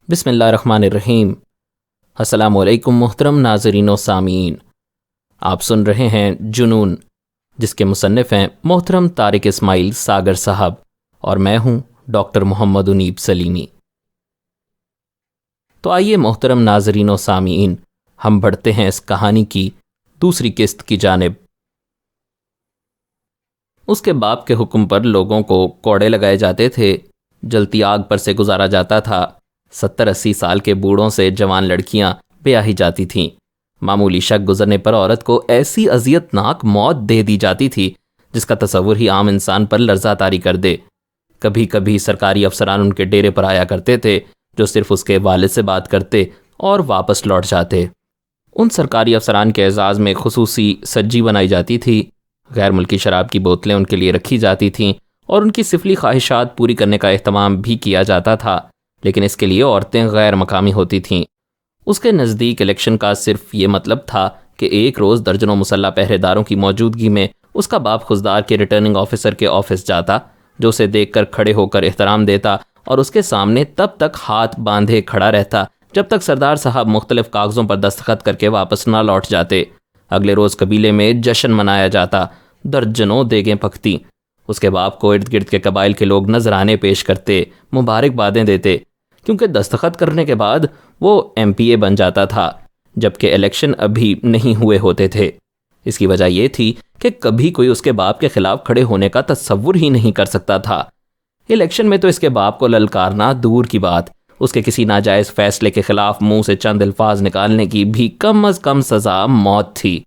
بسم اللہ الرحمن الرحیم۔ السلام علیکم محترم ناظرین و سامعین، آپ سن رہے ہیں جنون، جس کے مصنف ہیں محترم طارق اسماعیل ساگر صاحب، اور میں ہوں ڈاکٹر محمد انیب سلیمی۔ تو آئیے محترم ناظرین و سامعین، ہم بڑھتے ہیں اس کہانی کی دوسری قسط کی جانب۔ اس کے باپ کے حکم پر لوگوں کو کوڑے لگائے جاتے تھے، جلتی آگ پر سے گزارا جاتا تھا، 70-80 سال کے بوڑھوں سے جوان لڑکیاں بیاہی جاتی تھیں، معمولی شک گزرنے پر عورت کو ایسی اذیت ناک موت دے دی جاتی تھی جس کا تصور ہی عام انسان پر لرزہ طاری کر دے۔ کبھی کبھی سرکاری افسران ان کے ڈیرے پر آیا کرتے تھے، جو صرف اس کے والد سے بات کرتے اور واپس لوٹ جاتے۔ ان سرکاری افسران کے اعزاز میں خصوصی سجی بنائی جاتی تھی، غیر ملکی شراب کی بوتلیں ان کے لیے رکھی جاتی تھیں اور ان کی سفلی خواہشات پوری کرنے کا اہتمام بھی کیا جاتا تھا، لیکن اس کے لیے عورتیں غیر مقامی ہوتی تھیں۔ اس کے نزدیک الیکشن کا صرف یہ مطلب تھا کہ ایک روز درجنوں مسلح پہرے داروں کی موجودگی میں اس کا باپ خزدار کے ریٹرننگ آفیسر کے آفس جاتا، جو اسے دیکھ کر کھڑے ہو کر احترام دیتا اور اس کے سامنے تب تک ہاتھ باندھے کھڑا رہتا جب تک سردار صاحب مختلف کاغذوں پر دستخط کر کے واپس نہ لوٹ جاتے۔ اگلے روز قبیلے میں جشن منایا جاتا، درجنوں دیگیں پکتی، اس کے باپ کو ارد گرد کے قبائل کے لوگ نذرانے پیش کرتے، مبارکبادیں دیتے، کیونکہ دستخط کرنے کے بعد وہ MP بن جاتا تھا، جبکہ الیکشن ابھی نہیں ہوئے ہوتے تھے۔ اس کی وجہ یہ تھی کہ کبھی کوئی اس کے باپ کے خلاف کھڑے ہونے کا تصور ہی نہیں کر سکتا تھا۔ الیکشن میں تو اس کے باپ کو للکارنا دور کی بات، اس کے کسی ناجائز فیصلے کے خلاف منہ سے چند الفاظ نکالنے کی بھی کم از کم سزا موت تھی۔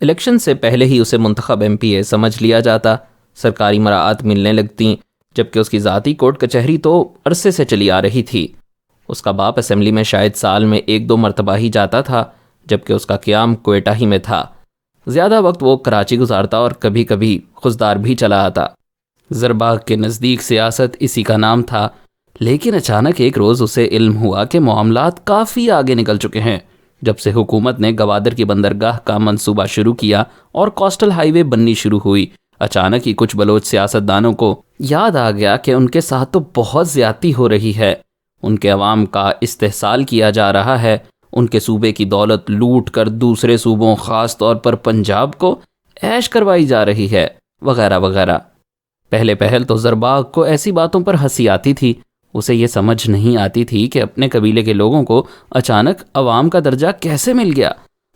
الیکشن سے پہلے ہی اسے منتخب MP سمجھ لیا جاتا، سرکاری مراعات ملنے لگتیں، جبکہ اس کی ذاتی کورٹ کچہری تو عرصے سے چلی آ رہی تھی۔ اس کا باپ اسمبلی میں شاید سال میں 1-2 مرتبہ ہی جاتا تھا، جبکہ اس کا قیام کوئٹہ ہی میں تھا۔ زیادہ وقت وہ کراچی گزارتا اور کبھی کبھی خزدار بھی چلا آتا۔ زرباغ کے نزدیک سیاست اسی کا نام تھا، لیکن اچانک ایک روز اسے علم ہوا کہ معاملات کافی آگے نکل چکے ہیں۔ جب سے حکومت نے گوادر کی بندرگاہ کا منصوبہ شروع کیا اور کوسٹل ہائی وے بننی شروع ہوئی، اچانک ہی کچھ بلوچ سیاستدانوں کو یاد آ گیا کہ ان کے ساتھ تو بہت زیادتی ہو رہی ہے، ان کے عوام کا استحصال کیا جا رہا ہے، ان کے صوبے کی دولت لوٹ کر دوسرے صوبوں خاص طور پر پنجاب کو عیش کروائی جا رہی ہے، وغیرہ وغیرہ۔ پہلے پہل تو زرباغ کو ایسی باتوں پر ہنسی آتی تھی، اسے یہ سمجھ نہیں آتی تھی کہ اپنے قبیلے کے لوگوں کو اچانک عوام کا درجہ کیسے مل گیا۔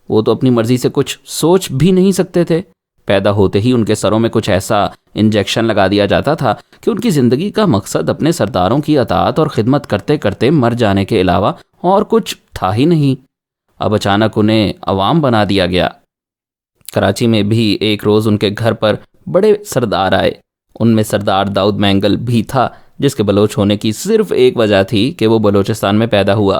وہ تو اپنی مرضی سے کچھ سوچ بھی نہیں سکتے تھے۔ پیدا ہوتے ہی ان کے سروں میں کچھ ایسا انجیکشن لگا دیا جاتا تھا کہ ان کی زندگی کا مقصد اپنے سرداروں کی اطاعت اور خدمت کرتے کرتے مر جانے کے علاوہ اور کچھ تھا ہی نہیں۔ اب اچانک انہیں عوام بنا دیا گیا۔ کراچی میں بھی ایک روز ان کے گھر پر بڑے سردار آئے، ان میں سردار داؤد مینگل بھی تھا، جس کے بلوچ ہونے کی صرف ایک وجہ تھی کہ وہ بلوچستان میں پیدا ہوا۔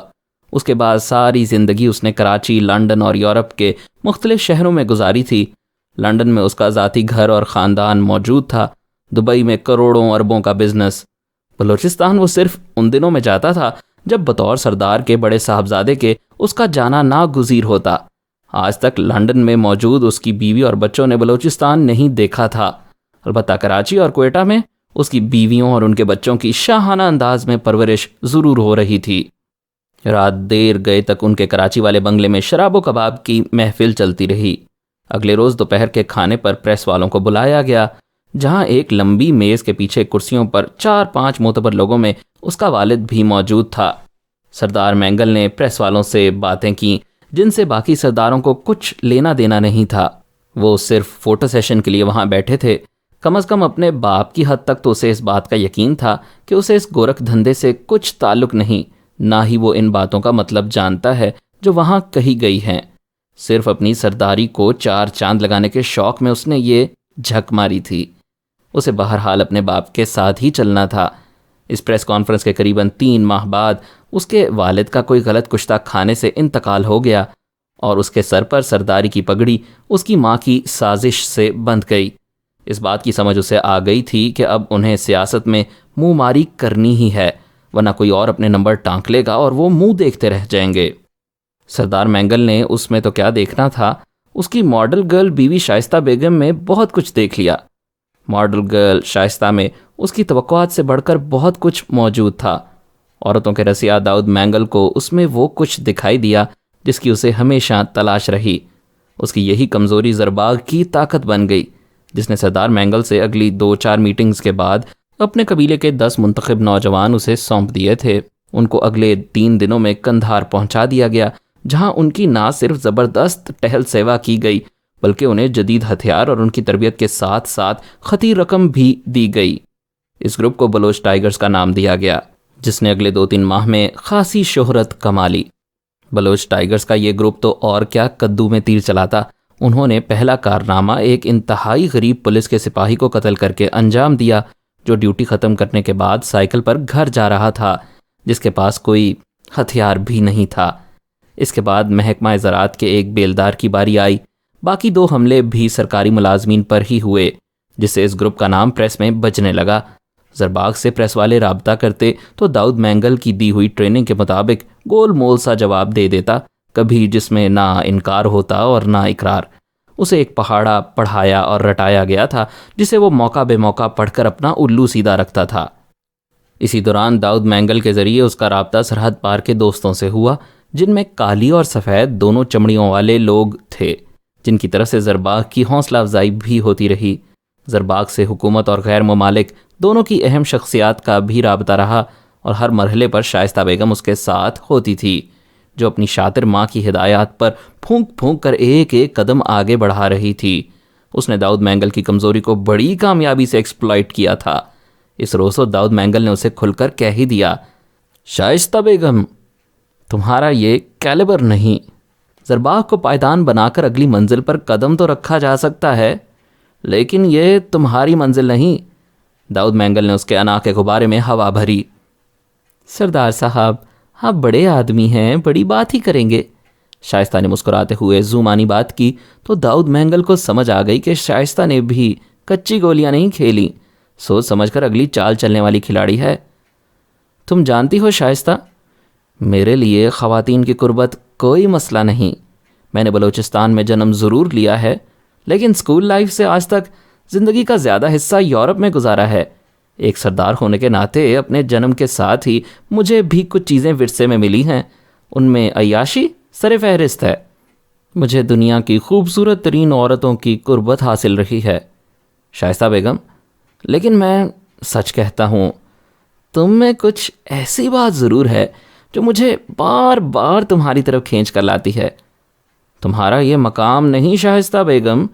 اس کے بعد ساری زندگی اس نے کراچی، لندن اور یورپ کے مختلف شہروں میں گزاری تھی۔ لندن میں اس کا ذاتی گھر اور خاندان موجود تھا، دبئی میں کروڑوں اربوں کا بزنس۔ بلوچستان وہ صرف ان دنوں میں جاتا تھا جب بطور سردار کے بڑے صاحبزادے کے اس کا جانا ناگزیر ہوتا۔ آج تک لندن میں موجود اس کی بیوی اور بچوں نے بلوچستان نہیں دیکھا تھا، البتہ کراچی اور کوئٹہ میں اس کی بیویوں اور ان کے بچوں کی شاہانہ انداز میں پرورش ضرور ہو رہی تھی۔ رات دیر گئے تک ان کے کراچی والے بنگلے میں شراب و کباب کی محفل چلتی رہی۔ اگلے روز دوپہر کے کھانے پر پریس والوں کو بلایا گیا، جہاں ایک لمبی میز کے پیچھے کرسیوں پر 4-5 معتبر لوگوں میں اس کا والد بھی موجود تھا۔ سردار مینگل نے پریس والوں سے باتیں کیں جن سے باقی سرداروں کو کچھ لینا دینا نہیں تھا۔ وہ صرف فوٹو سیشن کے لیے وہاں بیٹھے تھے۔ کم از کم اپنے باپ کی حد تک تو اسے اس بات کا یقین تھا کہ اسے اس گورکھ دھندے سے کچھ تعلق نہیں، نہ ہی وہ ان باتوں کا مطلب جانتا ہے جو وہاں کہی گئی ہیں۔ صرف اپنی سرداری کو 4 چاند لگانے کے شوق میں اس نے یہ جھک ماری تھی۔ اسے بہرحال اپنے باپ کے ساتھ ہی چلنا تھا۔ اس پریس کانفرنس کے قریباً 3 ماہ بعد اس کے والد کا کوئی غلط کشتہ کھانے سے انتقال ہو گیا اور اس کے سر پر سرداری کی پگڑی اس کی ماں کی سازش سے بندھ گئی۔ اس بات کی سمجھ اسے آ گئی تھی کہ اب انہیں سیاست میں منہ ماری کرنی ہی ہے، ورنہ کوئی اور اپنے نمبر ٹانک لے گا اور وہ منہ دیکھتے رہ جائیں گے۔ سردار مینگل نے اس میں تو کیا دیکھنا تھا، اس کی ماڈل گرل بیوی شائستہ بیگم میں بہت کچھ دیکھ لیا۔ ماڈل گرل شائستہ میں اس کی توقعات سے بڑھ کر بہت کچھ موجود تھا۔ عورتوں کے رسیا داؤد مینگل کو اس میں وہ کچھ دکھائی دیا جس کی اسے ہمیشہ تلاش رہی۔ اس کی یہی کمزوری زرباغ کی طاقت بن گئی، جس نے سردار مینگل سے اگلی 2-4 میٹنگز کے بعد اپنے قبیلے کے 10 منتخب نوجوان اسے سونپ دیے تھے۔ ان کو اگلے 3 دنوں میں کندھار پہنچا دیا گیا، جہاں ان کی نہ صرف زبردست ٹہل سیوا کی گئی بلکہ انہیں جدید ہتھیار اور ان کی تربیت کے ساتھ ساتھ خطیر رقم بھی دی گئی۔ اس گروپ کو بلوچ ٹائیگرز کا نام دیا گیا، جس نے اگلے 2-3 ماہ میں خاصی شہرت کما لی۔ بلوچ ٹائیگرز کا یہ گروپ تو اور کیا کدو میں تیر چلاتا۔ انہوں نے پہلا کارنامہ ایک انتہائی غریب پولیس کے سپاہی کو قتل کر کے انجام دیا، جو ڈیوٹی ختم کرنے کے بعد سائیکل پر گھر جا رہا تھا، جس کے پاس کوئی ہتھیار بھی نہیں تھا۔ اس کے بعد محکمہ زراعت کے ایک بیلدار کی باری آئی۔ باقی 2 حملے بھی سرکاری ملازمین پر ہی ہوئے، جس سے اس گروپ کا نام پریس میں بجنے لگا۔ زرباغ سے پریس والے رابطہ کرتے تو داؤد مینگل کی دی ہوئی ٹریننگ کے مطابق گول مول سا جواب دے دیتا، کبھی جس میں نہ انکار ہوتا اور نہ اقرار۔ اسے ایک پہاڑا پڑھایا اور رٹایا گیا تھا، جسے وہ موقع بے موقع پڑھ کر اپنا الو سیدھا رکھتا تھا۔ اسی دوران داؤد مینگل کے ذریعے اس کا رابطہ سرحد پار کے دوستوں سے ہوا، جن میں کالی اور سفید دونوں چمڑیوں والے لوگ تھے، جن کی طرف سے زرباغ کی حوصلہ افزائی بھی ہوتی رہی۔ زرباغ سے حکومت اور غیر ممالک دونوں کی اہم شخصیات کا بھی رابطہ رہا، اور ہر مرحلے پر شائستہ بیگم اس کے ساتھ ہوتی تھی، جو اپنی شاطر ماں کی ہدایات پر پھونک پھونک کر ایک ایک قدم آگے بڑھا رہی تھی۔ اس نے داؤد مینگل کی کمزوری کو بڑی کامیابی سے ایکسپلائٹ کیا تھا۔ اس روز داؤد مینگل نے اسے کھل کر کہہ ہی دیا، شائستہ بیگم، تمہارا یہ کیلیبر نہیں۔ زرباغ کو پائیدان بنا کر اگلی منزل پر قدم تو رکھا جا سکتا ہے، لیکن یہ تمہاری منزل نہیں۔ داؤد مینگل نے اس کے انا کے غبارے میں ہوا بھری۔ سردار صاحب، آپ بڑے آدمی ہیں، بڑی بات ہی کریں گے۔ شائستہ نے مسکراتے ہوئے زومانی بات کی تو داؤد مینگل کو سمجھ آ گئی کہ شائستہ نے بھی کچی گولیاں نہیں کھیلی، سوچ سمجھ کر اگلی چال چلنے والی کھلاڑی ہے۔ تم جانتی ہو شائستہ، میرے لیے خواتین کی قربت کوئی مسئلہ نہیں۔ میں نے بلوچستان میں جنم ضرور لیا ہے، لیکن اسکول لائف سے آج تک زندگی کا زیادہ حصہ یورپ میں گزارا ہے۔ ایک سردار ہونے کے ناطے اپنے جنم کے ساتھ ہی مجھے بھی کچھ چیزیں ورثے میں ملی ہیں، ان میں عیاشی سر فہرست ہے۔ مجھے دنیا کی خوبصورت ترین عورتوں کی قربت حاصل رہی ہے شائستہ بیگم، لیکن میں سچ کہتا ہوں، تم میں کچھ ایسی بات ضرور ہے جو مجھے بار بار تمہاری طرف کھینچ کر لاتی ہے۔ تمہارا یہ مقام نہیں شائستہ بیگم،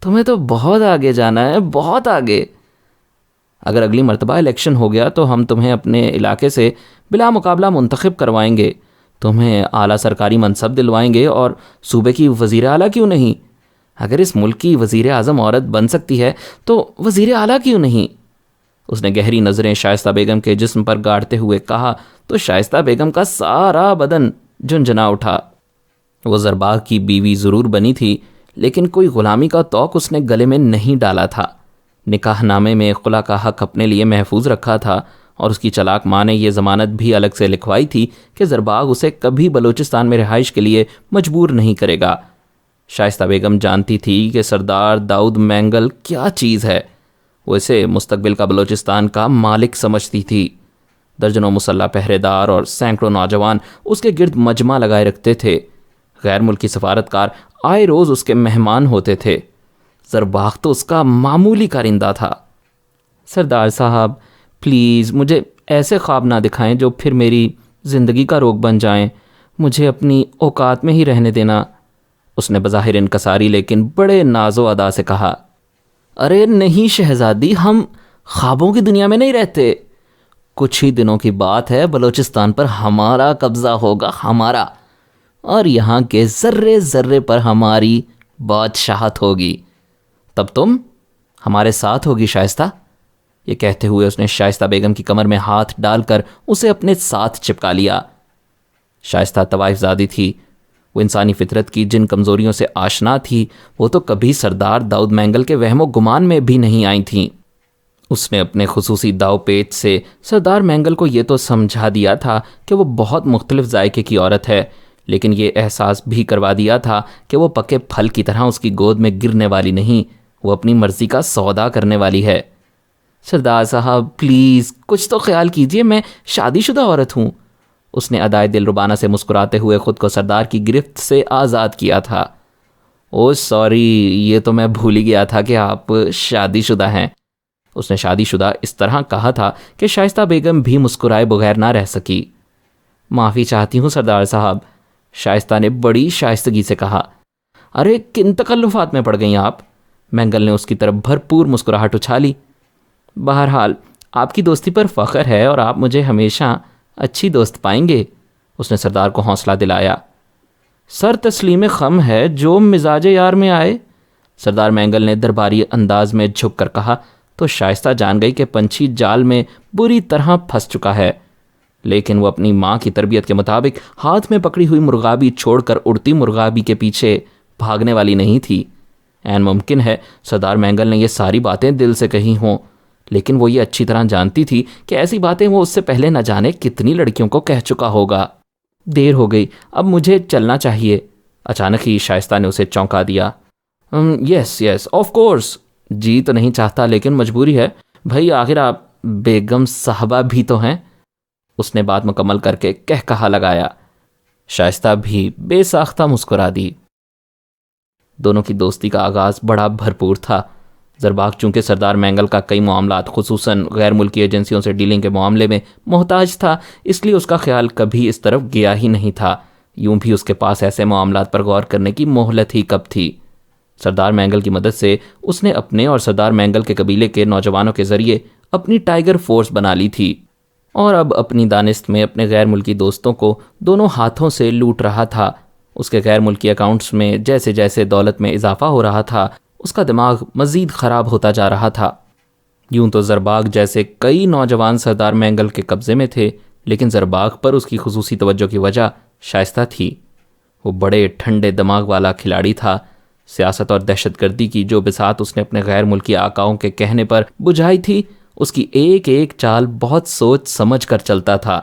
تمہیں تو بہت آگے جانا ہے، بہت آگے۔ اگر اگلی مرتبہ الیکشن ہو گیا تو ہم تمہیں اپنے علاقے سے بلا مقابلہ منتخب کروائیں گے، تمہیں اعلیٰ سرکاری منصب دلوائیں گے، اور صوبے کی وزیر اعلیٰ کیوں نہیں؟ اگر اس ملک کی وزیر اعظم عورت بن سکتی ہے تو وزیر اعلیٰ کیوں نہیں؟ اس نے گہری نظریں شائستہ بیگم کے جسم پر گاڑتے ہوئے کہا تو شائستہ بیگم کا سارا بدن جھنجھنا اٹھا۔ وہ زرباغ کی بیوی ضرور بنی تھی، لیکن کوئی غلامی کا توق اس نے گلے میں نہیں ڈالا تھا۔ نکاح نامے میں خلا کا حق اپنے لیے محفوظ رکھا تھا، اور اس کی چلاک ماں نے یہ ضمانت بھی الگ سے لکھوائی تھی کہ زرباغ اسے کبھی بلوچستان میں رہائش کے لیے مجبور نہیں کرے گا۔ شائستہ بیگم جانتی تھی کہ سردار داؤد مینگل کیا چیز ہے، وہ اسے مستقبل کا بلوچستان کا مالک سمجھتی تھی۔ درجنوں مسلح پہرے دار اور سینکڑوں نوجوان اس کے گرد مجمع لگائے رکھتے تھے۔ غیر ملکی سفارتکار آئے روز اس کے مہمان ہوتے تھے۔ زرباغ تو اس کا معمولی کارندہ تھا۔ سردار صاحب، پلیز مجھے ایسے خواب نہ دکھائیں جو پھر میری زندگی کا روگ بن جائیں، مجھے اپنی اوقات میں ہی رہنے دینا۔ اس نے بظاہر انکساری لیکن بڑے ناز و ادا سے کہا، ارے نہیں شہزادی، ہم خوابوں کی دنیا میں نہیں رہتے۔ کچھ ہی دنوں کی بات ہے، بلوچستان پر ہمارا قبضہ ہوگا، ہمارا، اور یہاں کے ذرے ذرے پر ہماری بادشاہت ہوگی۔ تب تم ہمارے ساتھ ہوگی شائستہ۔ یہ کہتے ہوئے اس نے شائستہ بیگم کی کمر میں ہاتھ ڈال کر اسے اپنے ساتھ چپکا لیا۔ شائستہ طوائف زادی تھی، وہ انسانی فطرت کی جن کمزوریوں سے آشنا تھی وہ تو کبھی سردار داؤد مینگل کے وہم و گمان میں بھی نہیں آئی تھیں۔ اس نے اپنے خصوصی داؤ پیچ سے سردار مینگل کو یہ تو سمجھا دیا تھا کہ وہ بہت مختلف ذائقے کی عورت ہے، لیکن یہ احساس بھی کروا دیا تھا کہ وہ پکے پھل کی طرح اس کی گود میں گرنے والی نہیں، وہ اپنی مرضی کا سودا کرنے والی ہے۔ سردار صاحب پلیز کچھ تو خیال کیجیے، میں شادی شدہ عورت ہوں۔ اس نے ادائے دلربانہ سے مسکراتے ہوئے خود کو سردار کی گرفت سے آزاد کیا تھا۔ او سوری، یہ تو میں بھول ہی گیا تھا کہ آپ شادی شدہ ہیں۔ اس نے شادی شدہ اس طرح کہا تھا کہ شائستہ بیگم بھی مسکرائے بغیر نہ رہ سکی۔ معافی چاہتی ہوں سردار صاحب، شائستہ نے بڑی شائستگی سے کہا۔ ارے کن تکلفات میں پڑ گئیں آپ؟ مینگل نے اس کی طرف بھرپور مسکراہٹ اچھالی۔ بہرحال آپ کی دوستی پر فخر ہے اور آپ مجھے ہمیشہ اچھی دوست پائیں گے، اس نے سردار کو حوصلہ دلایا۔ سر تسلیم خم ہے جو مزاج یار میں آئے، سردار مینگل نے درباری انداز میں جھک کر کہا تو شائستہ جان گئی کہ پنچھی جال میں بری طرح پھنس چکا ہے، لیکن وہ اپنی ماں کی تربیت کے مطابق ہاتھ میں پکڑی ہوئی مرغابی چھوڑ کر اڑتی مرغابی کے پیچھے بھاگنے والی نہیں تھی۔ عین ممکن ہے سردار مینگل نے یہ ساری باتیں دل سے کہی ہوں، لیکن وہ یہ اچھی طرح جانتی تھی کہ ایسی باتیں وہ اس سے پہلے نہ جانے کتنی لڑکیوں کو کہہ چکا ہوگا۔ دیر ہو گئی، اب مجھے چلنا چاہیے، اچانک ہی شائستہ نے اسے چونکا دیا۔ یس آف کورس، جی تو نہیں چاہتا لیکن مجبوری ہے بھائی، آخر آپ بیگم صاحبہ بھی تو ہیں، اس نے بات مکمل کر کے کہا لگایا۔ شائستہ بھی بے ساختہ مسکرا دی۔ دونوں کی دوستی کا آغاز بڑا بھرپور تھا۔ زرباگ چونکہ سردار مینگل کا کئی معاملات خصوصاً غیر ملکی ایجنسیوں سے ڈیلنگ کے معاملے میں محتاج تھا، اس لیے اس کا خیال کبھی اس طرف گیا ہی نہیں تھا۔ یوں بھی اس کے پاس ایسے معاملات پر غور کرنے کی مہلت ہی کب تھی۔ سردار مینگل کی مدد سے اس نے اپنے اور سردار مینگل کے قبیلے کے نوجوانوں کے ذریعے اپنی ٹائیگر فورس بنا لی تھی، اور اب اپنی دانست میں اپنے غیر ملکی دوستوں کو دونوں ہاتھوں سے لوٹ رہا تھا۔ اس کے غیر ملکی اکاؤنٹس میں جیسے جیسے دولت میں اضافہ ہو رہا تھا، اس کا دماغ مزید خراب ہوتا جا رہا تھا۔ یوں تو زرباگ جیسے کئی نوجوان سردار مینگل کے قبضے میں تھے، لیکن زرباگ پر اس کی خصوصی توجہ کی وجہ شائستہ تھی۔ وہ بڑے ٹھنڈے دماغ والا کھلاڑی تھا۔ سیاست اور دہشت گردی کی جو بساط اس نے اپنے غیر ملکی آقاؤں کے کہنے پر بجھائی تھی، اس کی ایک ایک چال بہت سوچ سمجھ کر چلتا تھا۔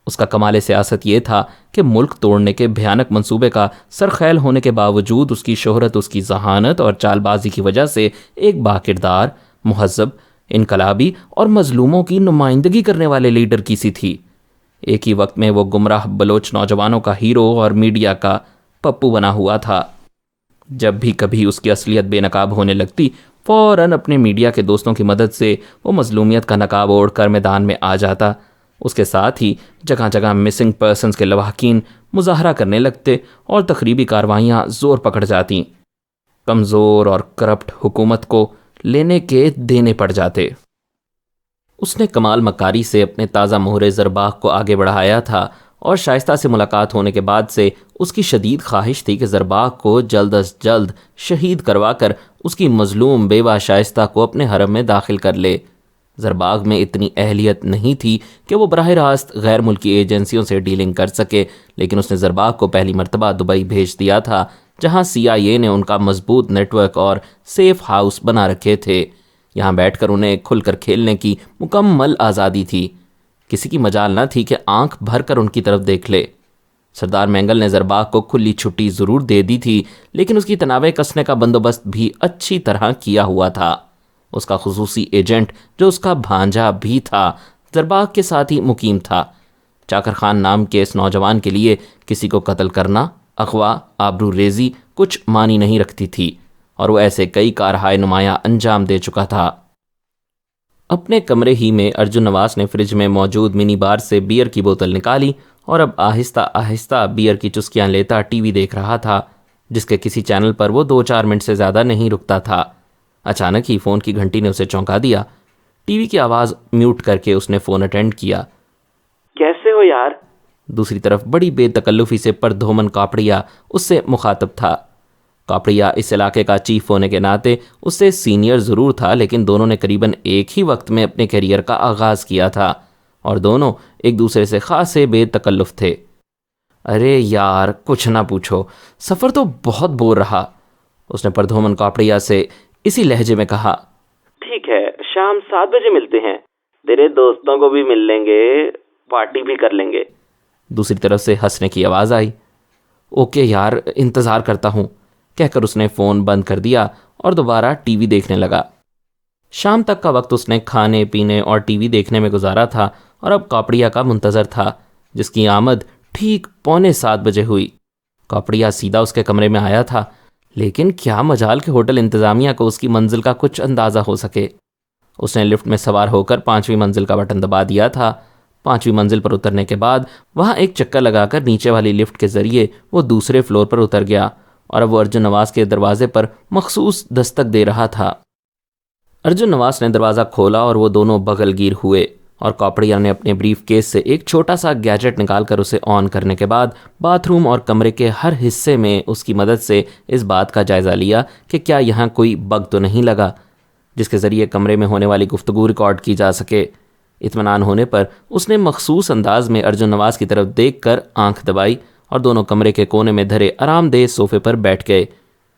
اس کا کمال سیاست یہ تھا کہ ملک توڑنے کے بھیانک منصوبے کا سرخیل ہونے کے باوجود اس کی شہرت اس کی ذہانت اور چال بازی کی وجہ سے ایک باکردار، مہذب، انقلابی اور مظلوموں کی نمائندگی کرنے والے لیڈر کی سی تھی۔ ایک ہی وقت میں وہ گمراہ بلوچ نوجوانوں کا ہیرو اور میڈیا کا پپو بنا ہوا تھا۔ جب بھی کبھی اس کی اصلیت بے نقاب ہونے لگتی، فوراً اپنے میڈیا کے دوستوں کی مدد سے وہ مظلومیت کا نقاب اوڑھ کر میدان میں آ جاتا۔ اس کے ساتھ ہی جگہ جگہ مسنگ پرسنز کے لواحقین مظاہرہ کرنے لگتے اور تخریبی کارروائیاں زور پکڑ جاتی۔ کمزور اور کرپٹ حکومت کو لینے کے دینے پڑ جاتے۔ اس نے کمال مکاری سے اپنے تازہ مہرے زرباغ کو آگے بڑھایا تھا، اور شائستہ سے ملاقات ہونے کے بعد سے اس کی شدید خواہش تھی کہ زرباغ کو جلد از جلد شہید کروا کر اس کی مظلوم بیوہ شائستہ کو اپنے حرم میں داخل کر لے۔ زرباغ میں اتنی اہلیت نہیں تھی کہ وہ براہ راست غیر ملکی ایجنسیوں سے ڈیلنگ کر سکے، لیکن اس نے زرباغ کو پہلی مرتبہ دبئی بھیج دیا تھا، جہاں CIA نے ان کا مضبوط نیٹ ورک اور سیف ہاؤس بنا رکھے تھے۔ یہاں بیٹھ کر انہیں کھل کر کھیلنے کی مکمل آزادی تھی۔ کسی کی مجال نہ تھی کہ آنکھ بھر کر ان کی طرف دیکھ لے۔ سردار مینگل نے زرباغ کو کھلی چھٹی ضرور دے دی تھی، لیکن اس کی تنابیں کسنے کا بندوبست بھی اچھی طرح کیا ہوا تھا۔ اس کا خصوصی ایجنٹ جو اس کا بھانجا بھی تھا، زرباغ کے ساتھ ہی مقیم تھا۔ چاکر خان نام کے اس نوجوان کے لیے کسی کو قتل کرنا، اغوا، آبرو ریزی کچھ معنی نہیں رکھتی تھی، اور وہ ایسے کئی کارہائے نمایاں انجام دے چکا تھا۔ اپنے کمرے ہی میں ارجن نواز نے فریج میں موجود منی بار سے بیئر کی بوتل نکالی اور اب آہستہ آہستہ بیئر کی چسکیاں لیتا ٹی وی دیکھ رہا تھا، جس کے کسی چینل پر وہ 2-4 منٹ سے زیادہ نہیں رکتا تھا۔ اچانک ہی فون کی گھنٹی نے اسے چونکا دیا۔ ٹی وی کی آواز میوٹ کر کے اس نے فون اٹینڈ کیا۔ کیسے ہو یار؟ دوسری طرف بڑی بے تکلفی سے پردھومن کاپڑیا اس سے مخاطب تھا۔ کاپڑیا اس علاقے کا چیف ہونے کے ناطے اس سے سینئر ضرور تھا، لیکن دونوں نے قریباً ایک ہی وقت میں اپنے کیریئر کا آغاز کیا تھا، اور دونوں ایک دوسرے سے خاصے بے تکلف تھے۔ ارے یار کچھ نہ پوچھو، سفر تو بہت بور رہا، اس نے پردھومن کاپڑیا سے اسی لہجے میں کہا۔ ٹھیک ہے، شام 7 بجے ملتے ہیں، تیرے دوستوں کو بھی مل لیں گے، پارٹی بھی کر لیں گے۔ دوسری طرف سے ہنسنے کی آواز آئی۔ اوکے یار، انتظار کرتا ہوں، کہہ کر اس نے فون بند کر دیا اور دوبارہ ٹی وی دیکھنے لگا۔ شام تک کا وقت اس نے کھانے پینے اور ٹی وی دیکھنے میں گزارا تھا اور اب کاپڑیا کا منتظر تھا، جس کی آمد ٹھیک 6:45 بجے ہوئی۔ کاپڑیا سیدھا اس کے کمرے میں آیا تھا، لیکن کیا مجال کہ ہوٹل انتظامیہ کو اس کی منزل کا کچھ اندازہ ہو سکے۔ اس نے لفٹ میں سوار ہو کر 5ویں منزل کا بٹن دبا دیا تھا۔ 5ویں منزل پر اترنے کے بعد وہاں ایک چکر لگا کر نیچے والی لفٹ کے ذریعے وہ دوسرے فلور پر اتر گیا اور اب وہ ارجن نواز کے دروازے پر مخصوص دستک دے رہا تھا۔ ارجن نواز نے دروازہ کھولا اور وہ دونوں بغل گیر ہوئے، اور کاپڑیا نے اپنے بریف کیس سے ایک چھوٹا سا گیجٹ نکال کر اسے آن کرنے کے بعد باتھ روم اور کمرے کے ہر حصے میں اس کی مدد سے اس بات کا جائزہ لیا کہ کیا یہاں کوئی بگ تو نہیں لگا جس کے ذریعے کمرے میں ہونے والی گفتگو ریکارڈ کی جا سکے۔ اطمینان ہونے پر اس نے مخصوص انداز میں ارجن نواز کی طرف دیکھ کر آنکھ دبائی اور دونوں کمرے کے کونے میں دھرے آرام دہ صوفے پر بیٹھ گئے۔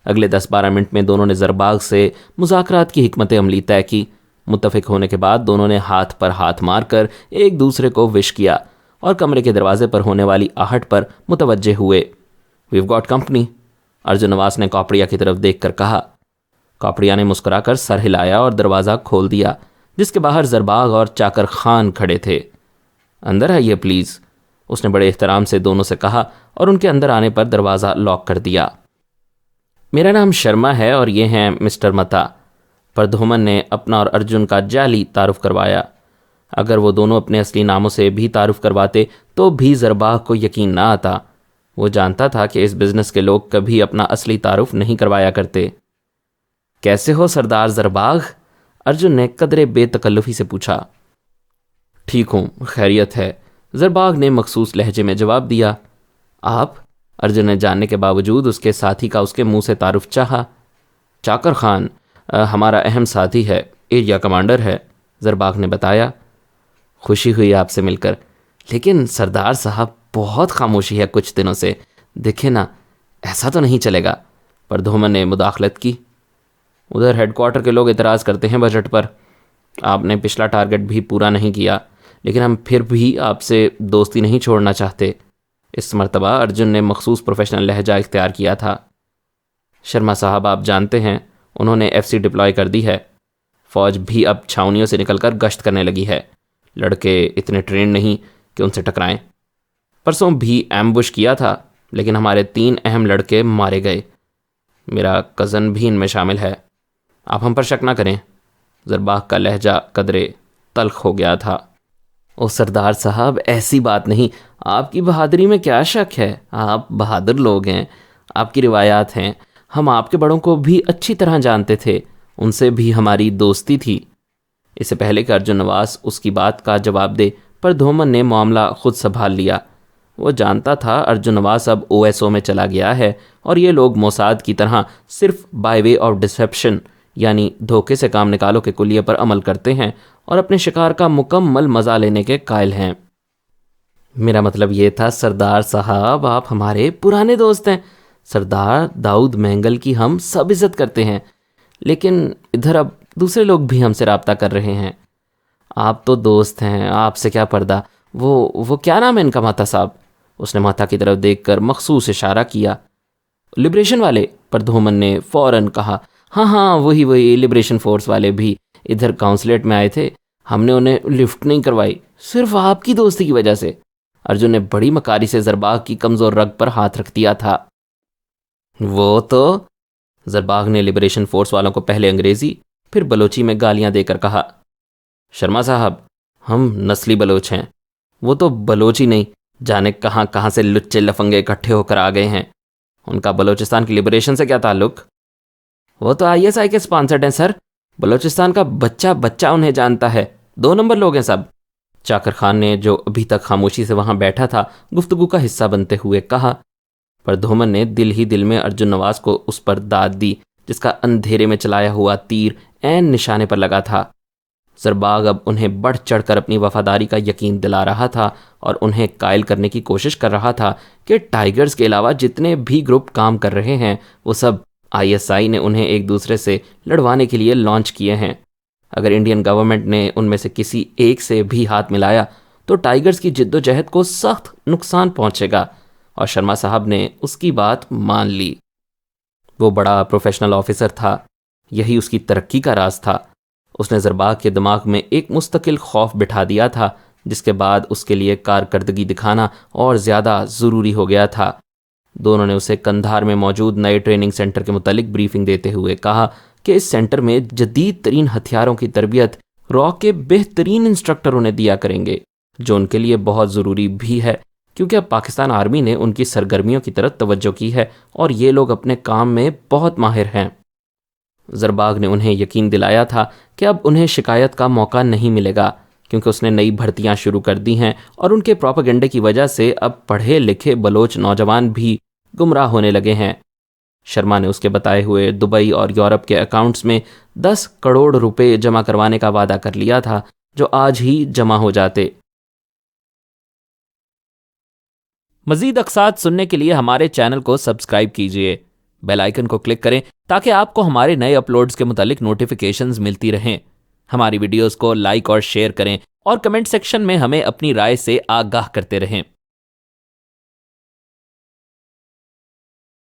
اگلے 10-12 منٹ میں دونوں نے زرباغ سے مذاکرات کی حکمت عملی طے کی۔ متفق ہونے کے بعد دونوں نے ہاتھ پر ہاتھ مار کر ایک دوسرے کو وش کیا اور کمرے کے دروازے پر ہونے والی آہٹ پر متوجہ ہوئے۔ "We've got company", ارجن نواز نے کاپڑیا کی طرف دیکھ کر کہا۔ کاپڑیا نے مسکرا کر سر ہلایا اور دروازہ کھول دیا، جس کے باہر زرباغ اور چاکر خان کھڑے تھے۔ "اندر آئیے پلیز", اس نے بڑے احترام سے دونوں سے کہا اور ان کے اندر آنے پر دروازہ لاک کر دیا۔ "میرا نام شرما ہے اور یہ ہیں مسٹر متا"، پردھومن نے اپنا اور ارجن کا جعلی تعارف کروایا۔ اگر وہ دونوں اپنے اصلی ناموں سے بھی تعارف کرواتے تو بھی زرباغ کو یقین نہ آتا۔ وہ جانتا تھا کہ اس بزنس کے لوگ کبھی اپنا اصلی تعارف نہیں کروایا کرتے۔ "کیسے ہو سردار زرباغ؟" ارجن نے قدرے بے تکلفی سے پوچھا۔ "ٹھیک ہوں، خیریت ہے"، زرباغ نے مخصوص لہجے میں جواب دیا۔ "آپ؟" ارجن نے جاننے کے باوجود اس کے ساتھی کا اس کے منہ سے تعارف چاہا۔ "چاکر خان ہمارا اہم ساتھی ہے، ایریا کمانڈر ہے"، زرباغ نے بتایا۔ "خوشی ہوئی آپ سے مل کر، لیکن سردار صاحب بہت خاموشی ہے کچھ دنوں سے، دیکھیں نا، ایسا تو نہیں چلے گا"، پردھومن نے مداخلت کی۔ "ادھر ہیڈ کوارٹر کے لوگ اعتراض کرتے ہیں بجٹ پر۔ آپ نے پچھلا ٹارگٹ بھی پورا نہیں کیا، لیکن ہم پھر بھی آپ سے دوستی نہیں چھوڑنا چاہتے"، اس مرتبہ ارجن نے مخصوص پروفیشنل لہجہ اختیار کیا تھا۔ "شرما صاحب، آپ جانتے ہیں انہوں نے FC ڈپلوائے کر دی ہے۔ فوج بھی اب چھاونیوں سے نکل کر گشت کرنے لگی ہے۔ لڑکے اتنے ٹرینڈ نہیں کہ ان سے ٹکرائیں۔ پرسوں بھی ایمبوش کیا تھا، لیکن ہمارے 3 اہم لڑکے مارے گئے۔ میرا کزن بھی ان میں شامل ہے۔ آپ ہم پر شک نہ کریں"، زرباغ کا لہجہ قدرے تلخ ہو گیا تھا۔ "او سردار صاحب، ایسی بات نہیں، آپ کی بہادری میں کیا شک ہے؟ آپ بہادر لوگ ہیں، آپ کی روایات ہیں، ہم آپ کے بڑوں کو بھی اچھی طرح جانتے تھے، ان سے بھی ہماری دوستی تھی"۔ اس سے پہلے کہ ارجن نواز اس کی بات کا جواب دے، پردھومن نے معاملہ خود سنبھال لیا۔ وہ جانتا تھا ارجن نواز اب OSO میں چلا گیا ہے اور یہ لوگ موساد کی طرح صرف بائی وے آف ڈسپشن، یعنی دھوکے سے کام نکالو کے کلیے پر عمل کرتے ہیں اور اپنے شکار کا مکمل مزہ لینے کے قائل ہیں۔ "میرا مطلب یہ تھا سردار صاحب، آپ ہمارے پرانے دوست ہیں۔ سردار داؤد مینگل کی ہم سب عزت کرتے ہیں، لیکن ادھر اب دوسرے لوگ بھی ہم سے رابطہ کر رہے ہیں۔ آپ تو دوست ہیں، آپ سے کیا پردہ۔ وہ کیا نام ہے ان کا ماتا صاحب؟ اس نے ماتا کی طرف دیکھ کر مخصوص اشارہ کیا۔ لبریشن والے، پردھومن نے فوراً کہا۔ ہاں وہی لبریشن فورس والے بھی ادھر کاؤنسلیٹ میں آئے تھے، ہم نے انہیں لفٹ نہیں کروائی، صرف آپ کی دوستی کی وجہ سے۔ ارجن نے بڑی مکاری سے زرباغ کی کمزور رگ پر ہاتھ رکھ دیا تھا۔ وہ تو، زرباغ نے لبریشن فورس والوں کو پہلے انگریزی پھر بلوچی میں گالیاں دے کر کہا۔ شرما صاحب، ہم نسلی بلوچ ہیں، وہ تو بلوچی نہیں جانے کہاں سے لچے لفنگے اکٹھے ہو کر آ گئے ہیں، ان کا بلوچستان کی لبریشن سے کیا تعلق؟ وہ تو ISI کے اسپانسرڈ ہیں سر، بلوچستان کا بچہ انہیں جانتا ہے، 2 نمبر لوگ ہیں سب۔ چاکر خان نے، جو ابھی تک خاموشی سے وہاں بیٹھا تھا، گفتگو کا حصہ بنتے ہوئے کہا۔ پردھومن نے دل ہی دل میں ارجن نواز کو اس پر داد دی جس کا اندھیرے میں چلایا ہوا تیر عین نشانے پر لگا تھا۔ زرباغ اب انہیں بڑھ چڑھ کر اپنی وفاداری کا یقین دلا رہا تھا اور انہیں قائل کرنے کی کوشش کر رہا تھا کہ ٹائیگرز کے علاوہ جتنے بھی گروپ کام کر رہے ہیں وہ سب ISI نے انہیں ایک دوسرے سے لڑوانے کے لیے لانچ کیے ہیں۔ اگر انڈین گورنمنٹ نے ان میں سے کسی ایک سے بھی ہاتھ ملایا تو ٹائیگرز کی جد و جہد کو سخت نقصان پہنچے گا، اور شرما صاحب نے اس کی بات مان لی۔ وہ بڑا پروفیشنل آفیسر تھا، یہی اس کی ترقی کا راز تھا۔ اس نے زرباغ کے دماغ میں ایک مستقل خوف بٹھا دیا تھا، جس کے بعد اس کے لیے کارکردگی دکھانا اور زیادہ ضروری ہو گیا تھا۔ دونوں نے اسے قندھار میں موجود نئے ٹریننگ سینٹر کے متعلق بریفنگ دیتے ہوئے کہا کہ اس سینٹر میں جدید ترین ہتھیاروں کی تربیت را کے بہترین انسٹرکٹر انہیں دیا کریں گے، جو ان کے لیے بہت ضروری بھی ہے، کیونکہ اب پاکستان آرمی نے ان کی سرگرمیوں کی طرف توجہ کی ہے اور یہ لوگ اپنے کام میں بہت ماہر ہیں۔ زرباغ نے انہیں یقین دلایا تھا کہ اب انہیں شکایت کا موقع نہیں ملے گا، کیونکہ اس نے نئی بھرتیاں شروع کر دی ہیں اور ان کے پروپیگنڈے کی وجہ سے اب پڑھے لکھے بلوچ نوجوان بھی گمراہ ہونے لگے ہیں۔ شرما نے اس کے بتائے ہوئے دبئی اور یورپ کے اکاؤنٹس میں 10 کروڑ روپے جمع کروانے کا وعدہ کر لیا تھا، جو آج ہی جمع ہو جاتے۔ مزید اقساط سننے کے لیے ہمارے چینل کو سبسکرائب کیجیے، بیل آئیکن کو کلک کریں تاکہ آپ کو ہمارے نئے اپلوڈز کے متعلق نوٹیفیکیشنز ملتی رہیں۔ ہماری ویڈیوز کو لائک اور شیئر کریں اور کمنٹ سیکشن میں ہمیں اپنی رائے سے آگاہ کرتے رہیں۔